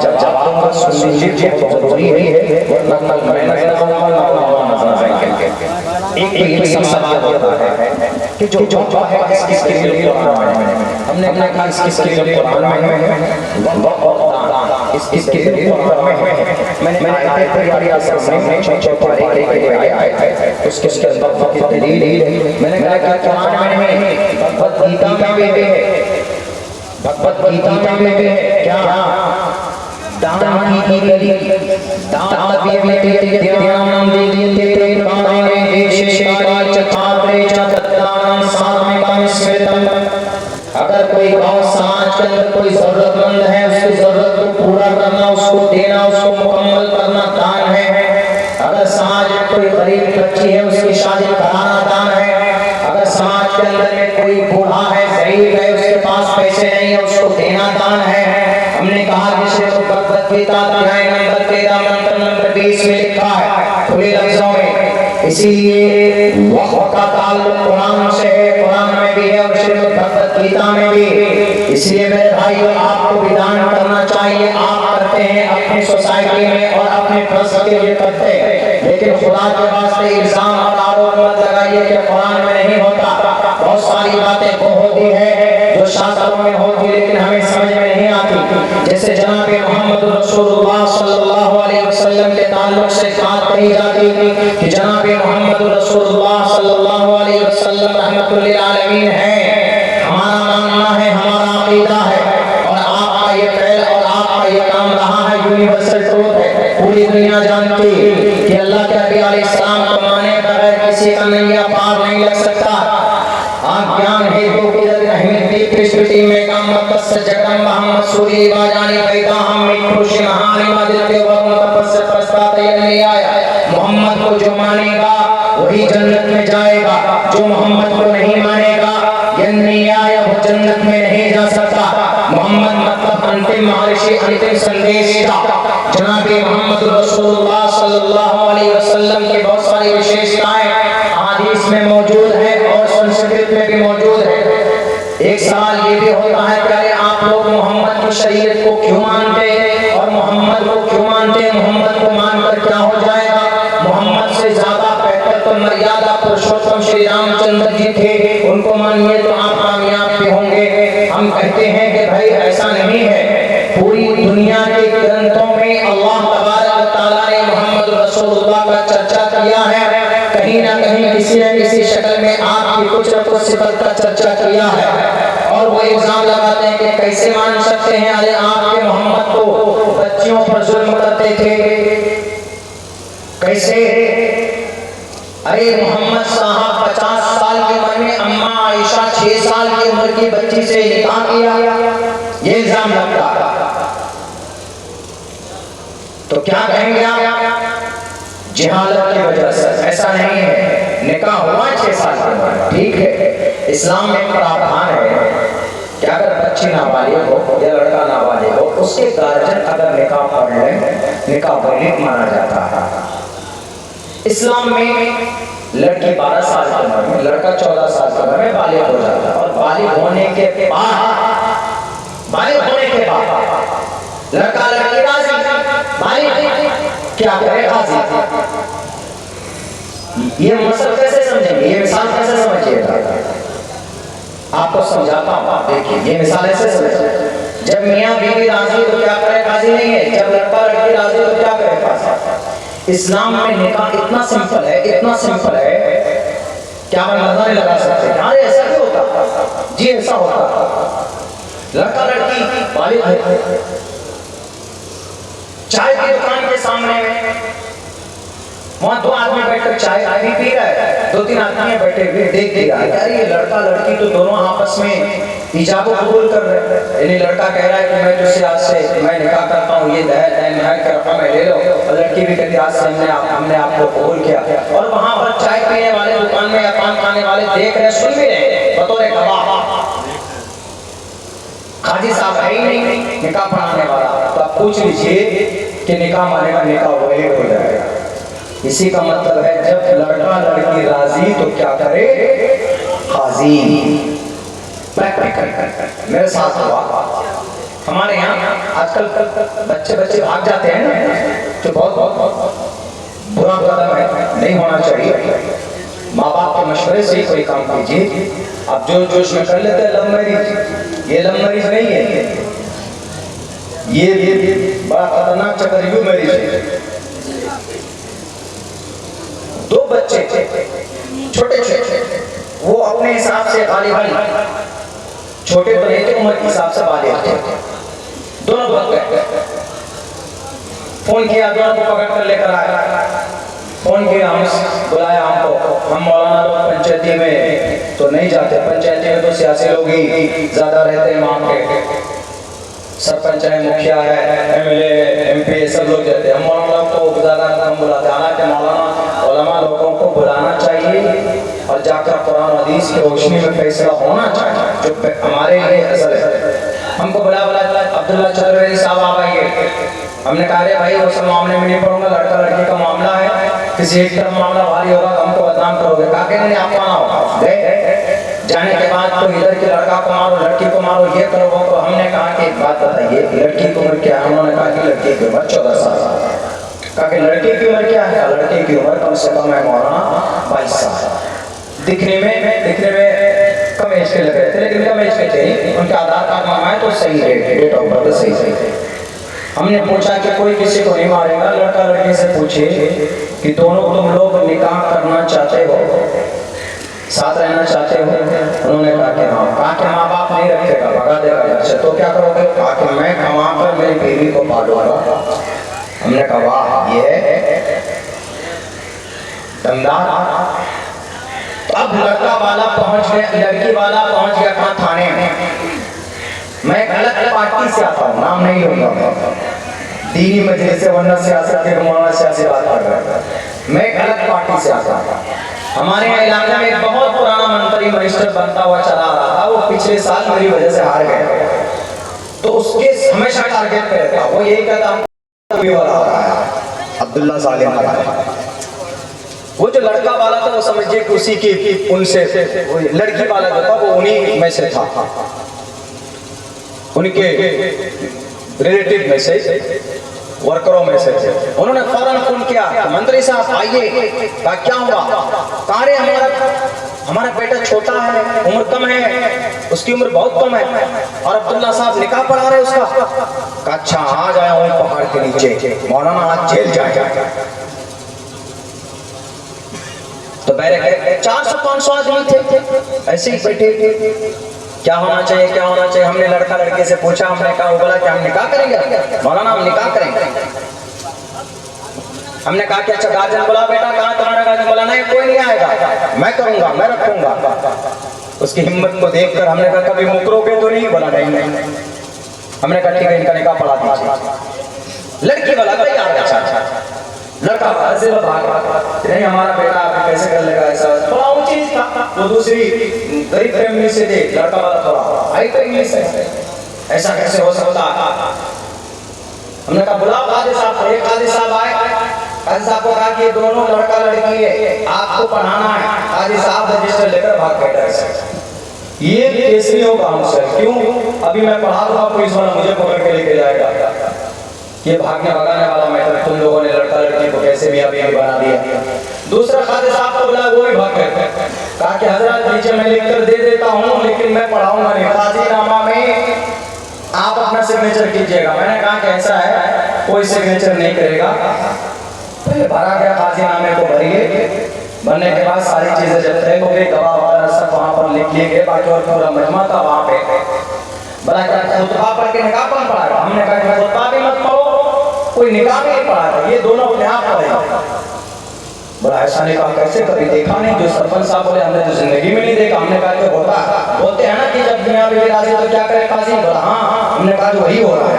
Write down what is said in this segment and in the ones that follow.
जवाब दूंगा, सुन लीजिए, बहुत जरूरी है, वरना कल मैं नजर आऊंगा ना नजर आएंगे। एक सवाल होता है कि जो है किसके लिए कुरान में, हमने कहा किसके लिए कुरान में है, इसके लिए कुरान में है। मैंने आयत पढ़ी आपके सामने, छह पारे के आयत है, उसके अंदर वक्त की दलील है। मैंने कहा कुरान में है, भगवत गीता में भी है, भगवत गीता में भी है क्या, दान की दलील, दान भी ध्यान देते बारे देश काल चतारे चतदान सामने का स्मृतम। अगर कोई गांव समाज के अंदर कोई जरूरतमंद है, उसकी जरूरत को पूरा करना, उसको देना, उसको मुकम्मल करना दान है। अगर समाज में कोई गरीब बच्ची है, उसकी शादी कराना दान है। अगर समाज के अंदर में कोई बूढ़ा है, गरीब है, उसके पास पैसे नहीं है, उसको देना दान है। हमने कहा जिसे तो भगवत गीता अध्याय नंबर 13 मंत्र नंबर 20 में लिखा है खुले लफ्जों में। इसीलिए वक्त का ताल्लुक कुरान से है, कुरान में भी है और श्रीमद् भगवत गीता में भी। इसलिए मेरे भाइयों, आपको भी दान करना चाहिए। आप करते हैं अपनी सोसाइटी में और अपने ट्रस्ट के लिए करते हैं, लेकिन खुदा के वास्ते इल्जाम और आरोप मत लगाइए कि कुरान में नहीं होता। बहुत सारी बातें वो होती है जो शास्त्रों में होती, लेकिन हमें समझ में नहीं आती। जैसे जनाब मोहम्मद रसूलुल्लाह सल्लल्लाहु अलैहि वसल्लम के ताल्लुक से बात कही जाती कि जनाब मोहम्मद रसूलुल्लाह सल्लल्लाहु अलैहि वसल्लम रहमतुल लिल आलमीन है। हमारा मानना है, हमारा अकीदा है, और आपका ये फ़ैल और आपका ये काम रहा है, यूनिवर्सल ट्रूथ है। पूरी दुनिया जानती कि अल्लाह के नबी अलैहिस्सलाम को माने बगैर किसी का नैया पार नहीं लग सकता। आप ज्ञान है तो किधर नहीं दीप सृष्टि में काम मकस जगम मोहम्मद सूरी बाजानी पैदा हम मिठुश महानी मदते वरुण तपस्या प्रस्ताव ये आया। मोहम्मद को जो मानेगा वही जन्नत में जाएगा, जो मोहम्मद को नहीं मानेगा ये नहीं आया, वो जन्नत में नहीं जा सकता। मोहम्मद मतलब अंतिम महर्षि, अंतिम संदेश जनाब मोहम्मद रसूलुल्लाह सल्लल्लाहु अलैहि वसल्लम की बहुत सारी विशेषताएं हदीस में मौजूद है और संस्कृत में भी मौजूद है। एक सवाल ये भी होता है कि अरे आप लोग मोहम्मद की शरीयत को क्यों मानते हैं और मोहम्मद को क्यों मानते हैं, मोहम्मद को मानकर क्या हो जाएगा? मोहम्मद से ज्यादा बेहतर तो मर्यादा पुरुषोत्तम श्री रामचंद्र जी थे, उनको मानिए तो आप कामयाब भी होंगे। हम कहते हैं कि भाई ऐसा नहीं है। पूरी दुनिया के ग्रंथों में अल्लाह तबारक व तआला ने मोहम्मद रसूलुल्लाह का चर्चा किया है। कहीं ना कहीं किसी न किसी शक्ल में आपकी कुछ न कुछ सिफत का चर्चा किया है, और वो इल्जाम लगाते हैं कि कैसे मान सकते हैं, अरे आपके मोहम्मद को बच्चियों पर जुल्म करते थे, कैसे? अरे मोहम्मद साहब 50 साल की उम्र में अम्मा आयशा 6 साल की उम्र की बच्ची से निकाह किया, ये इल्जाम लगता है। तो क्या कहेंगे आप? जिहालत की वजह से। ऐसा नहीं है, निकाह हुआ 6 साल की उम्र, ठीक है। इस्लाम में प्रावधान है कि अगर बच्ची नाबालिग हो या लड़का नाबालिग हो, उसके गार्जियन अगर निकाह पढ़ ले, निकाह वलीद माना जाता है। इस्लाम में लड़की 12 साल की उम्र में, लड़का 14 साल की उम्र में बालिग हो जाता है, और बालिग होने के बाद लड़का लड़की राजी, क्या करे राजी। ये मसला कैसे समझेंगे, ये मिसाल कैसे समझिएगा? आपको समझाता हूँ, देखिए ये मिसाल ऐसे समझिए। जब मियाँ बीवी राजी तो क्या करे, राजी नहीं है। जब लड़का लड़की राजी तो क्या करे, राजी। इस्लाम में निकाह इतना सिंपल है, इतना सिंपल है, क्या मैं मजा नहीं लगा सकते? अरे ऐसा क्यों होता? जी ऐसा होता। लड़का लड़की बालिग है, चाय की दुकान के सामने वहां 2 आदमी बैठकर चाय पी रहे हैं, 2-3 आदमी बैठे हुए देख दिया, अरे ये लड़का लड़की तो दोनों आपस में इजाब कबूल कर रहे हैं। यानी लड़का कह रहा है कि मैं तुझसे आज से मैं निकाह करता हूँ, ये दहेज का रकम है ले लो, और लड़की भी कहती आज से हमने आपको कबूल किया। और वहां पर चाय पीने वाले दुकान में या पान खाने वाले देख रहे, सुन भी रहे बतौर गवाह। काजी साहब है ही नहीं निकाह पढ़ाने वाला, तो आप पूछ लीजिए कि निकाह मानेगा, निकाह वही हो जाएगा। इसी का मतलब है जब लड़का लड़की राजी तो क्या करे, काजी। मेरे साथ हुआ हमारे यहाँ आजकल बच्चे भाग जाते हैं ना, तो बहुत बुरा कदम है, नहीं होना चाहिए। माँ बाप के मशवरे से ही कोई काम कीजिए। अब जो जोश में कर लेते हैं लव मैरिज, ये लव मैरिज नहीं है, ये बड़ा खतरनाक चक्रव्यूह मैरिज है। दो बच्चे छोटे वो अपने हिसाब से गालिबान, छोटे तो नहीं थे, उम्र के हिसाब से बालिग थे, दोनों भाग गए। फोन किया, दोनों को पकड़ कर लेकर आया। फोन किया, हम बुलाया हमको, हम मौलाना लोग पंचायती में तो नहीं जाते, पंचायती में तो सियासी लोग ही ज्यादा रहते हैं, वहाँ के सरपंच है, मुखिया है, एमएलए एमपी सब लोग जाते हैं। हम मौलाना लोग को ज्यादा हम बुलाते हैं। हालांकि मौलाना उलमा लोगों को बुलाना चाहिए और जाकर कुरान हदीस की रोशनी में फैसला होना चाहिए, जो हमारे लिए असल है। हमको बुला अब्दुल्ला चौधरी साहब आ आइए। हमने कहा अरे भाई वो सब मामले में नहीं पढ़ूंगा, लड़का लड़की का मामला है, किसी एक तरफ मामला भारी होगा तो हमको बदनाम करोगे। कहा कि नहीं, आप आना होगा। गए, जाने के बाद तो इधर के लड़का को मारो, लड़की को मारो, ये करो वो करो। हमने कहा कि एक बात बताइए, लड़की की उम्र क्या है? उन्होंने कहा कि लड़की की उम्र 14 साल। कहा कि लड़की की उम्र क्या है? लड़की की उम्र कम से कम है मौलाना 22 साल। दिखने में कम एज के लग रहे थे, लेकिन कम एज के थे। उनके आधार कार्ड मंगाए तो सही है, डेट ऑफ बर्थ सही। हमने पूछा कि कोई किसी को नहीं मारेगा, लड़का लड़की से पूछे कि दोनों तुम लोग निकाह करना चाहते हो, साथ रहना चाहते हो? उन्होंने कहा कि हाँ। कहा कि माँ बाप नहीं रखेगा, भगा देगा घर से, तो क्या करोगे? कहा कि मैं कमा कर मेरी बीवी को पालूंगा। हमने कहा वाह, ये दमदार। अब लड़का वाला पहुंच गया, लड़की वाला पहुंच गया कहाँ? थाने में। मैं अलग पार्टी से आता हूँ, नाम नहीं लूंगा, दीनी मजलिस से, वरना सियासत के घुमाना सियासी बात कर रहा है। मैं अलग पार्टी से आता हूँ। हमारे यहाँ इलाके में एक बहुत पुराना मंत्री मिनिस्टर बनता हुआ चला आ रहा था, वो पिछले साल मेरी वजह से हार गए, तो उसके हमेशा टारगेट पे रहता, वो यही कहता अब्दुल्ला सालिम वाला। वो जो लड़का वाला था वो समझिए कि उसी की उनसे, लड़की वाला जो था वो उन्हीं में से था, उनके रिलेटिव में से, वर्करों में से। उन्होंने फौरन फोन किया, मंत्री साहब आइए। कहा क्या हुआ? कहा रे हमारा बेटा छोटा है, उम्र कम है, उसकी उम्र बहुत कम है, और अब्दुल्ला साहब निकाह पढ़ा रहे उसका। कहा अच्छा, आज आया हूँ पहाड़ के नीचे, मौलाना आज जेल जाए। तो बैठे 400-500 आदमी थे, ऐसे ही बैठे। क्या होना चाहिए, क्या होना चाहिए? हमने लड़का लड़के से पूछा, हमने कहा, वो बोला कि हम निकाह करेंगे। मौलाना हम निकाह करेंगे। हमने कहा कि अच्छा गार्जियन बोला, बेटा कहाँ तुम्हारा गार्जियन? बोला नहीं, कोई नहीं आएगा, मैं करूंगा, मैं रखूंगा। उसकी हिम्मत को देखकर हमने कहा कभी मुकरोगे तो नहीं? बोला नहीं। हमने कहा ठीक है, इनका निकाह पढ़ा दीजिए। लड़की वाला तैयार है, अच्छा। लड़का ऐसे नहीं, हमारा बेटा आप कैसे कर लेगा? ऐसा थोड़ा ऊंची था, वो दूसरी गरीब फैमिली से थे, लड़का वाला थोड़ा हाई फैमिली से, ऐसा कैसे हो सकता? हमने कहा बुलाओ काजी साहब को। एक काजी साहब आए, काजी साहब को कहा कि दोनों लड़का लड़की है, आपको पढ़ाना है। काजी साहब रजिस्टर लेकर भाग गए। ये केस नहीं होगा हमसे, क्यों? अभी मैं पढ़ा दूंगा, पुलिस वाला मुझे पकड़ के लेके जाएगा। ये भागने भगाने वाला मैटर, तुम लोगों ने लड़का लड़की को कैसे भी अभी बना दिया। दूसरा काजी साहब को बुलाया, वो भी भाग गए। कहा कि हजरत नीचे मैं लिख कर दे देता हूँ, लेकिन मैं पढ़ाऊंगा नहीं, काजीनामा में आप अपना सिग्नेचर कीजिएगा। मैंने कहा कि ऐसा है, कोई सिग्नेचर नहीं करेगा। पहले भरा गया, काजीनामे को भरिए, बनने के बाद सारी चीजें जब तय हो गई, गवाह वगैरह सब वहाँ पर लिख लिए गए, बाकी और पूरा मजमा था वहाँ पे। बड़ा खुतबा पढ़ के निकाह कौन पढ़ाएगा? हमने कहा कि खुतबा भी मत पढ़ो, कोई निकाह भी नहीं पढ़ाएगा, ये दोनों अपने आप पढ़ेगा। बड़ा ऐसा निकाह कैसे, कभी देखा नहीं। जो सरपंच साहब बोले हमने तो जिंदगी में नहीं देखा। हमने कहा कि होता, बोलते हैं ना कि जब दुनिया में राजी तो क्या करे काजी? बोला हाँ। हमने कहा वही हो रहा है।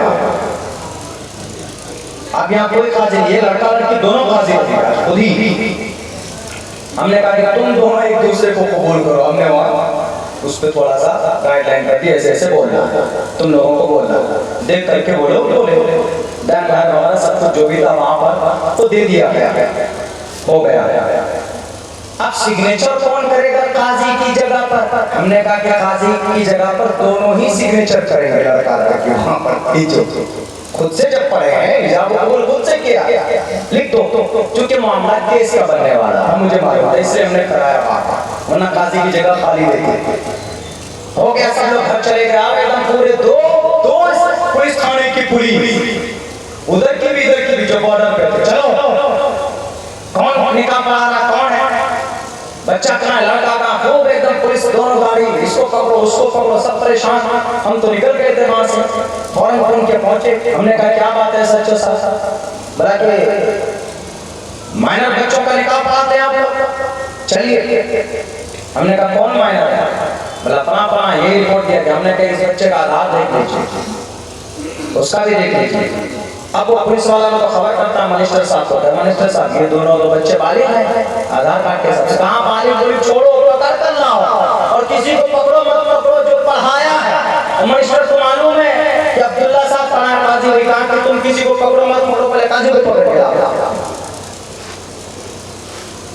अब यहाँ कोई काजी नहीं है, लड़का लड़की दोनों काजी खुद ही। हमने कहा कि तुम दोनों एक दूसरे को कबूल करो। हमने वहाँ उस पर थोड़ा सा गाइडलाइन कर दी, ऐसे ऐसे बोलना, तुम लोगों को बोलना, देख करके बोलो, बोले दैन भाई हमारा सब कुछ जो भी था वहाँ पर तो दे दिया गया, हो गया। अब सिग्नेचर कौन करेगा काजी की जगह पर? हमने कहा कि काजी की जगह पर दोनों ही सिग्नेचर करेंगे, लड़का लड़की वहां पर खुद से जब पढ़े हैं हिजाब कबूल खुद से किया, लिख दो। क्योंकि मामला केस का बनने वाला था, मुझे मालूम था, इसलिए हमने कराया बात, वरना काजी की जगह खाली देती। हो गया, सब लोग घर चले गए, एकदम पूरे दो पुलिस थाने की पुलिस, उधर की भी इधर की भी, जो बॉर्डर पे थे। चलो कौन निकाह पढ़ा रहा, कौन है बच्चा, कहाँ है लड़का, कहाँ? खूब एकदम पुलिस, दोनों गाड़ी, इसको पकड़ो उसको पकड़ो, सब परेशान। हम तो निकल गए थे वहां से, फौरन फोन के पहुंचे। हमने कहा क्या बात है सच्चो साहब? बोला कि माइनर बच्चों का निकाह पढ़ाते हैं आप लोग, चलिए। हमने कहा कौन माइनर है? बोला फला ये रिपोर्ट दिया कि हमने कहा इस बच्चे का आधार देख लीजिए, उसका भी देख लीजिए। अब वो पुलिस वाला को खबर करता है मनिस्टर साहब को, मनिस्टर साहब ये दोनों दो बच्चे बालिग हैं, आधार कार्ड के साथ। कहाँ बालिग? बोली छोड़ो, पकड़ कर लाओ और किसी को पकड़ो मत पकड़ो जो पढ़ाया है। मनिस्टर को मालूम है कि अब्दुल्ला साहब पढ़ाया, काजी वही कहा कि तुम किसी को पकड़ो मत पकड़ो, पहले काजी को पकड़ के लाओ।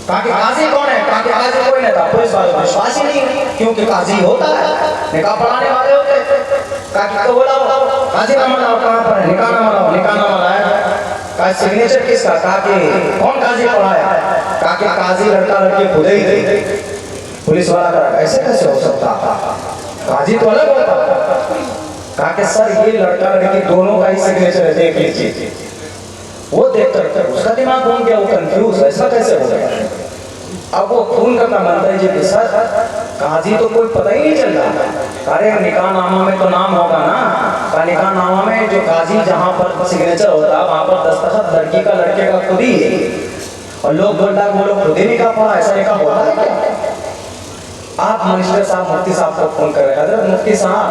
कहा कि काजी कौन है? कहा कि काजी कोई नहीं था। पुलिस वालों को विश्वास ही नहीं, क्योंकि काजी होता है, निकाह पढ़ाने वाले होते हैं। कहा कि तो बोला काजी नामा लाओ, कहाँ पर है? निकाह नामा लाओ, निकाह नामा लाया। कहा सिग्नेचर किसका? कहा कि कौन काजी पढ़ाया? कहा कि काजी लड़का लड़की खुद ही थे। पुलिस वाला कहा ऐसे कैसे हो सकता, काजी तो अलग होता। कहा कि सर ये लड़का लड़की दोनों का ही सिग्नेचर है, देख लीजिए। वो देख कर उसका दिमाग घूम गया, वो कंफ्यूज, ऐसा कैसे हो गया? अब वो फोन करता मंत्री जी के सर, काजी तो कोई पता ही नहीं चल रहा। अरे निकाह नामा में तो नाम होगा ना, का निकाह नामा में जो काजी जहाँ पर सिग्नेचर होता है वहाँ पर दस्तखत लड़की का लड़के का खुद ही है, और लोग बोलता है वो लोग खुद ही निकाह पढ़ा, ऐसा निकाह होता है क्या? आप मिनिस्टर साहब मुफ्ती साहब को फोन कर रहे हैं, हजरत मुफ्ती साहब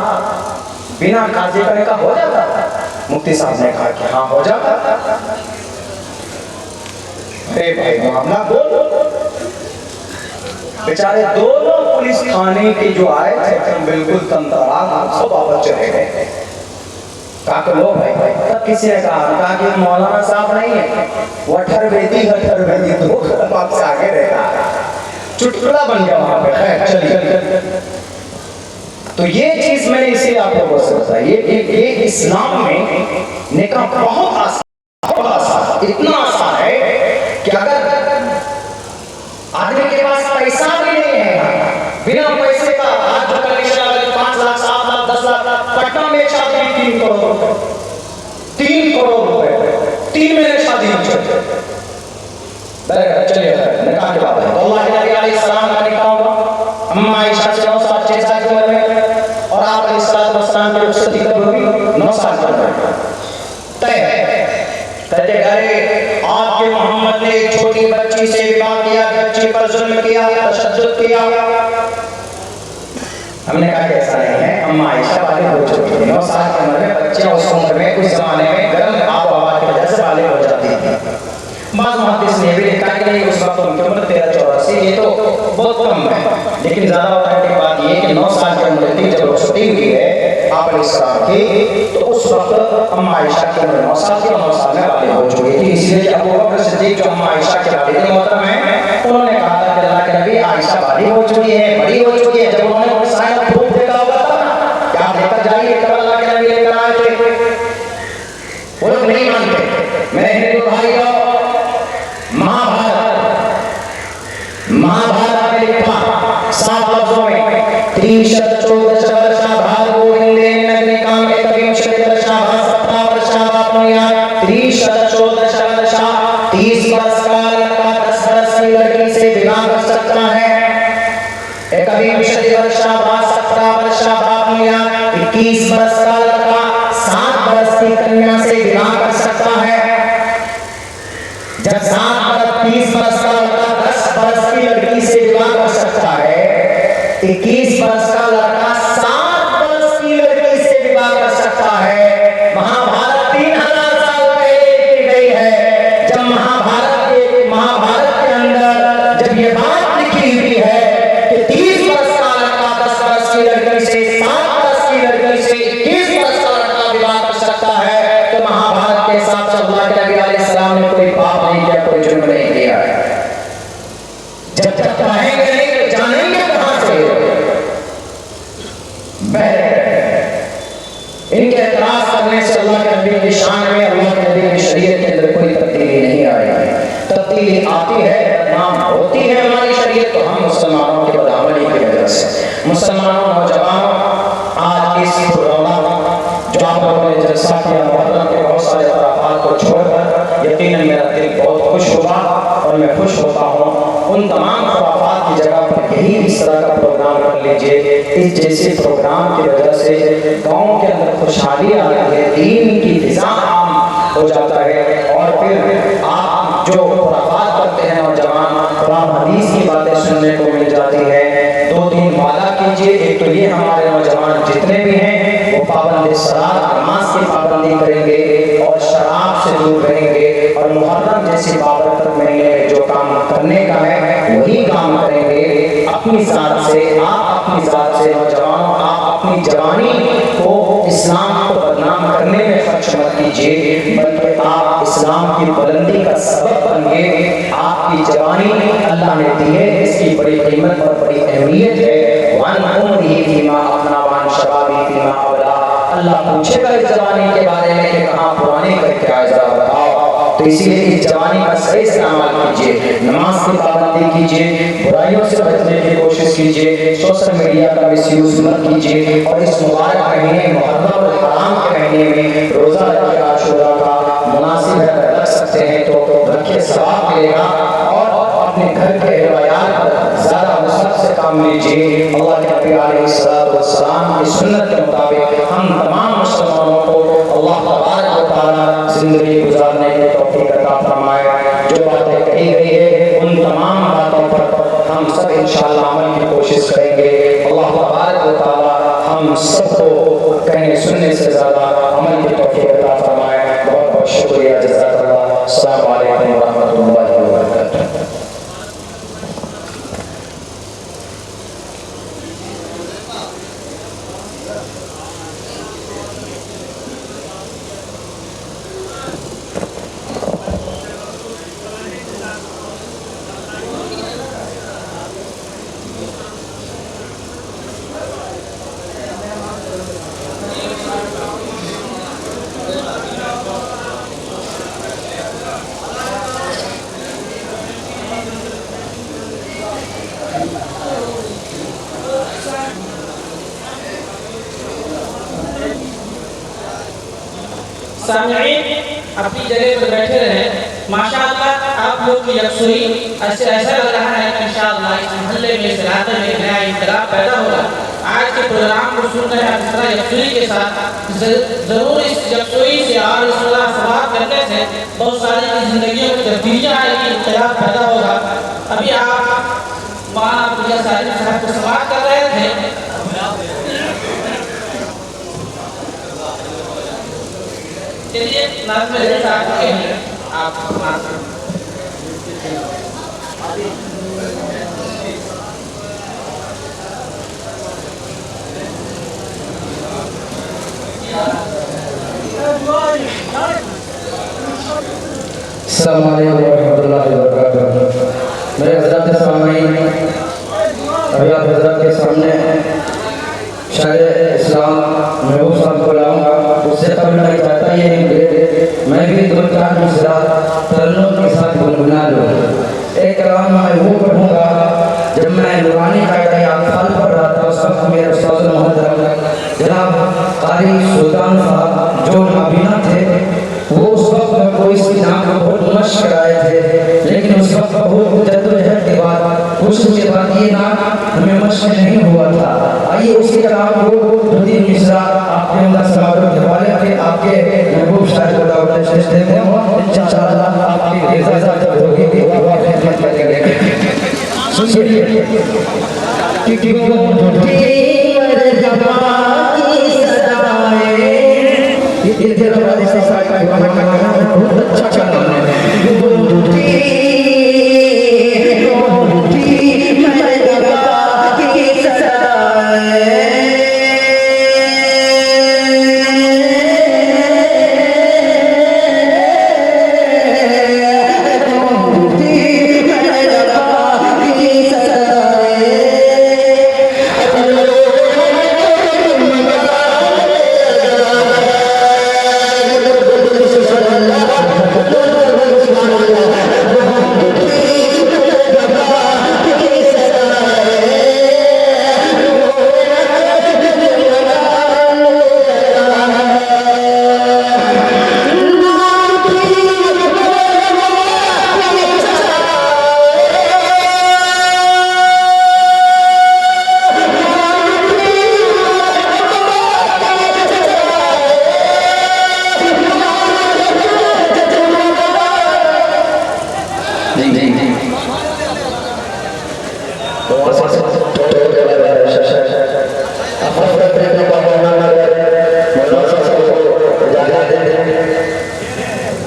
बिना काजी का निकाह हो जाता? मुफ्ती साहब ने कहा कि हाँ हो जाता। अरे भाई मामला बोल। बेचारे दोनों पुलिस थाने के जो आए थे बिल्कुल तंतराग, सब वापस चले गए। कहा लो भाई, तब किसी ने कहा कि मौलाना साहब नहीं है, वो अठरवेदी दो कदम आपसे आगे रहेगा, चुटकुला बन गया वहां पे। चलिए, तो ये चीज मैंने इसीलिए आप लोगों से बताई, ये इस्लाम में निकाह बहुत आसान, इतना आसान है कि अगर आदमी के पास पैसा भी नहीं है, बिना पैसे का आज 5 लाख 7 लाख 10 लाख, पटना में एक शादी 3 करोड़ रुपए, 3 महीने शादी चलिए निकाह के बाद अल्लाह के नबी अलैहिस्सलाम का निकाह हुआ अम्मा आयशा से 9 साल 6 साल की उम्र में, और आप अलैहिस्सलाम की रुखसती कब हुई? 9 साल की उम्र में तय कहते अरे आपके मोहम्मद ने एक छोटी बच्ची से विवाह किया, बच्ची पर जुल्म किया, तशद्दुद किया। हमने कहा ऐसा नहीं है, अम्मा आयशा बालिग हो चुकी थी, 9 साल की उम्र में बच्चे उस उम्र में उस जमाने में गर्म आब हवा की वजह से बालिग हो जाती थी। बाज़ मुहद्दिस ने भी लिखा कि नहीं उस वक्त उनकी उम्र 13-84, ये तो बहुत कम है, लेकिन ज्यादा ऑथेंटिक बात ये कि 9 साल की उम्र थी जब रुखसती हुई है आप अलैहिस्सलाम की, तो उस वक्त अम्मा आयशा की उम्र 9 साल की, 9 साल में बालिग हो चुकी थी। इसलिए अबू बकर सिद्दीक जो अम्मा आयशा के वालिद मोहतरम हैं, उन्होंने कहा था कि अल्लाह के नबी आयशा बालिग हो चुकी है, बड़ी हो चुकी है। जब उन्होंने शायद प्रूफ देखा होगा तब ना, क्या आप लेकर जाइए, तब अल्लाह के नबी लेकर आए थे। वो लोग नहीं मानते। मेरे हिंदू भाइयों, महाभारत में लिखा 7 लफ्जों में 314 वर्षा भार्गो हिंदे नगरिकाम एकविंशति वर्षा सप्ताह वर्षा वापनुया 314 वर्षा 30 वर्ष का लड़का 10 वर्ष की लड़की से विवाह कर सकता है। एकविंशति वर्षा 17 वर्षा वापनुया 21 वर्ष का लड़का 7 वर्ष की कन्या से विवाह कर सकता है। जब 7 वर्ष 30 वर्ष का लड़का 10 वर्ष की लड़की से विवाह कर सकता है, 21 वर्ष का लड़का 7 वर्ष की लड़की से विवाह कर सकता है। महाभारत 3000 साल पहले लिखी गई है। जब महाभारत के अंदर जब ये बात लिखी हुई है कि 30 वर्ष का लड़का 10 वर्ष की लड़की से, 7 वर्ष की लड़की से 21 वर्ष का लड़का विवाह कर सकता है, तो महाभारत के हिसाब से नबी की शान में अल्लाह के नबी की शरीयत के अंदर कोई तब्दीली नहीं आई। तब्दीली आती है, नाम होती है हमारी शरीयत तो हम मुसलमानों के बदअमली की वजह से। मुसलमानों नौजवानों, आज इस रौनक जो आप लोगों ने जलसा किया मुहर्रम के बहुत सारे तराफात को छोड़कर, यकीनन मेरा दिल बहुत खुश हुआ और मैं खुश होता हूँ। उन तमाम तराफात की जगह पर यही इस तरह का प्रोग्राम कर लीजिए। इस जैसे प्रोग्राम की वजह से गाँव के अंदर खुशहाली आती है, दीन की फिजा आम हो जाता है और फिर आप जो खुराफात करते हैं नौजवान, कुरान हदीस की बातें सुनने को मिल जाती है। 2-3 वादा कीजिए। एक तो ये हमारे नौजवान जितने भी हैं वो पाबंद सलात नमाज की पाबंदी करेंगे और शराब से दूर रहेंगे और मुहर्रम जैसे बाबरकत महीने में जो काम करने का है वही काम करेंगे। अपनी जात से, आप अपनी जात से नौजवानों, आप अपनी जवानी को इस्लाम को बदनाम करने में खर्च मत कीजिए, बल्कि आप इस्लाम की बुलंदी का सबब बनिए। आपकी जवानी अल्लाह ने दी है, इसकी बड़ी कीमत और बड़ी अहमियत है। अल्लाह पूछेगा इस जवानी के बारे में कि कहाँ पुराने करके आए, जरा बताओ। तो इसीलिए इस जवानी का सही इस्तेमाल कीजिए, नमाज की पाबंदी कीजिए, बुराइयों से बचने की कोशिश कीजिए, सोशल मीडिया का मिसयूज मत कीजिए और इस मुबारक महीने मुहर्रम और हराम के महीने में रोजा रखिए। आशूरा का मुनासिब है, रख सकते हैं तो रखिए, सवाब मिलेगा और अपने घर के रिवायात पर ज़्यादा मुसरत से काम लीजिए। अल्लाह के नबी अलैहिस्सलातु वस्सलाम की सुन्नत के मुताबिक हम तमाम मुसलमानों को अल्लाह तबारक व तआला जिंदगी गुजारने की तौफीक अता फरमाए। जो बातें कही गई है उन तमाम बातों पर हम सब इंशाअल्लाह अमल की कोशिश करेंगे। अल्लाह तबारक व तआला हम सबको कहने सुनने से ज़्यादा अमल की तौफीक अता फरमाए। बहुत बहुत शुक्रिया, जज़ाकल्लाह। अस्सलामु अलैकुम व रहमतुल्लाहि व बरकातुहू। सामईन अपनी जगह पर बैठे रहे। माशाअल्लाह आप लोग की यकसुई ऐसा लग रहा है कि इंशाअल्लाह इस मोहल्ले में, इस इलाके में नया इंकलाब पैदा होगा। आज के प्रोग्राम को सुन रहे हैं, इस तरह यकसुई के साथ जरूर इस यकसुई से और इस तरह सवाल करने से बहुत सारी जिंदगियों में तब्दीलियाँ आएगी, इंकलाब पैदा होगा। अभी आप माना पूजा साहब को सवाल कर रहे थे, चलिए नाज़ में जैसा आप अस्सलामु अलैकुम रहमतुल्लाहि व बरकातुहू। मेरे हज़रत सामईन, अभी आप हज़रत के सामने शायर इस्लाम महबूब साहब को लाऊंगा। उससे कभी मैं चाहता ये मैं भी 2-4 मिसरा तरन्नुम के साथ गुनगुना लूँ। एक कलाम मैं वो पढ़ूंगा, जब मैं नूरानी कायदा अत्फाल पढ़ रहा था उस वक्त मेरे उस्ताद मोहतरम जनाब कारी सुल्तान साहब जो नाबीना थे, वो उस वक्त में कोई इसकी नाम को बहुत मश्क कराए थे, लेकिन उस वक्त बहुत जद्दोजहद के बाद कोशिश के बाद ये नाम हमें मश्क नहीं हुआ था। आइए उसी कलाम को 2-3 मिसरा आपके अंदर समारोह के हवाले से आपके महबूब शायर को दावत देते हैं। इंशाअल्लाह आपकी इजाजत होगी तो आप खिदमत करेंगे। सुनिए कि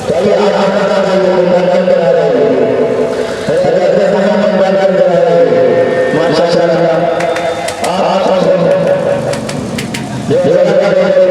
चलिए आप बता दीजिए मुंडन करा रहे हैं हजरत मोहम्मद मुंडन करा रहे हैं माशाअल्लाह आप जो लगा रहे हैं